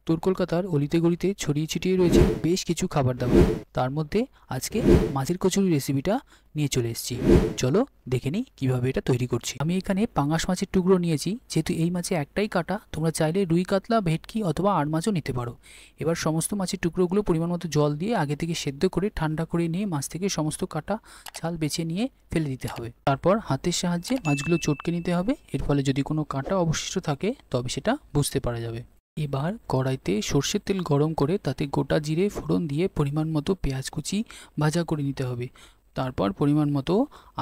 উত্তর কলকাতার অলিতে গলিতে ছড়িয়ে ছিটিয়ে রয়েছে বেশ কিছু খাবার দাবার। তার মধ্যে আজকে মাছের কচুরি রেসিপিটা নিয়ে চলে এসেছি। চলো দেখে নিই কীভাবে এটা তৈরি করছি। আমি এখানে পাঙাশ মাছের টুকরো নিয়েছি, যেহেতু এই মাছে একটাই কাটা। তোমরা চাইলে রুই কাতলা, ভেটকি অথবা আর মাছও নিতে পারো। এবার সমস্ত মাছের টুকরোগুলো পরিমাণ মতো জল দিয়ে আগে থেকে সেদ্ধ করে ঠান্ডা করে নিয়ে মাছ থেকে সমস্ত কাটা ছাল বেছে নিয়ে ফেলে দিতে হবে। তারপর হাতের সাহায্যে মাছগুলো চটকে নিতে হবে। এর ফলে যদি কোনো কাটা অবশিষ্ট থাকে তবে সেটা বুঝতে পারা যাবে। এবার কড়াইতে সর্ষের তেল গরম করে তাতে গোটা জিরে ফোড়ন দিয়ে পরিমাণ মতো পেঁয়াজ কুচি ভাজা করে নিতে হবে। তারপর পরিমাণ মতো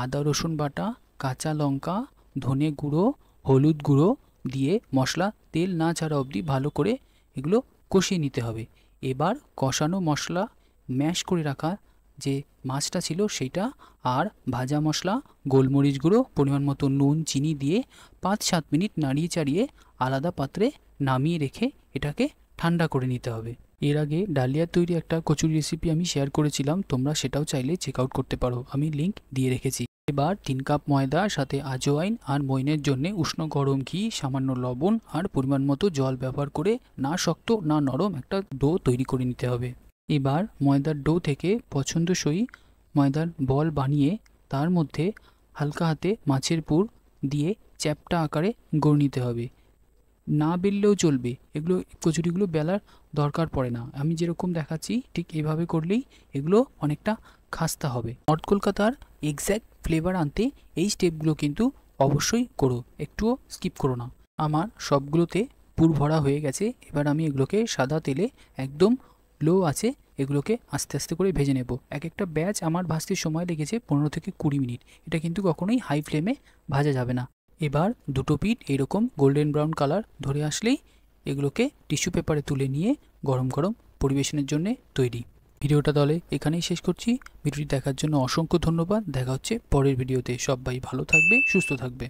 আদা রসুন বাটা, কাঁচা লঙ্কা, ধনে গুঁড়ো, হলুদ গুঁড়ো দিয়ে মশলা তেল না ছাড়া অবধি ভালো করে এগুলো কষিয়ে নিতে হবে। এবার কষানো মশলা, ম্যাশ করে রাখা যে মাছটা ছিল সেটা, আর ভাজা মশলা, গোলমরিচ গুঁড়ো, পরিমাণ মতো নুন, চিনি দিয়ে 5-7 মিনিট নাড়িয়ে চাড়িয়ে আলাদা পাত্রে নামিয়ে রেখে এটাকে ঠান্ডা করে নিতে হবে। এর আগে ডালিয়ার তৈরি একটা কচুরি রেসিপি আমি শেয়ার করেছিলাম, তোমরা সেটাও চাইলে চেক আউট করতে পারো, আমি লিঙ্ক দিয়ে রেখেছি। এবার 3 কাপ ময়দা, সাথে আজওয়াইন আর মইনের জন্য উষ্ণ গরম ঘি, সামান্য লবণ আর পরিমাণ মতো জল ব্যবহার করে না শক্ত না নরম একটা ডো তৈরি করে নিতে হবে। এবার ময়দার ডো থেকে পছন্দসই ময়দার বল বানিয়ে তার মধ্যে হালকা হাতে মাছের পুর দিয়ে চ্যাপ্টা আকারে গড়ে নিতে হবে। না বেললেও চলবে, এগুলো কচুরিগুলো বেলার দরকার পড়ে না। আমি যেরকম দেখাচ্ছি ঠিক এভাবে করলেই এগুলো অনেকটা খাস্তা হবে। নর্থ কলকাতার এক্স্যাক্ট ফ্লেভার আনতে এই স্টেপগুলো কিন্তু অবশ্যই করো, একটুও স্কিপ করো না। আমার সবগুলোতে পুর ভরা হয়ে গেছে। এবার আমি এগুলোকে সাদা তেলে একদম লো আছে এগুলোকে আস্তে আস্তে করে ভেজে নেব। এক একটা ব্যাচ আমার ভাজতে সময় লেগেছে 15 থেকে 20 মিনিট। এটা কিন্তু কখনোই হাই ফ্লেমে ভাজা যাবে না। এবার দুটো পিঠ এরকম গোল্ডেন ব্রাউন কালার ধরে আসলেই এগুলোকে টিস্যু পেপারে তুলে নিয়ে গরম গরম পরিবেশনের জন্য তৈরি। ভিডিওটা তাহলে এখানেই শেষ করছি। ভিডিওটি দেখার জন্য অসংখ্য ধন্যবাদ। দেখা হচ্ছে পরের ভিডিওতে। সবাই ভালো থাকবে, সুস্থ থাকবে।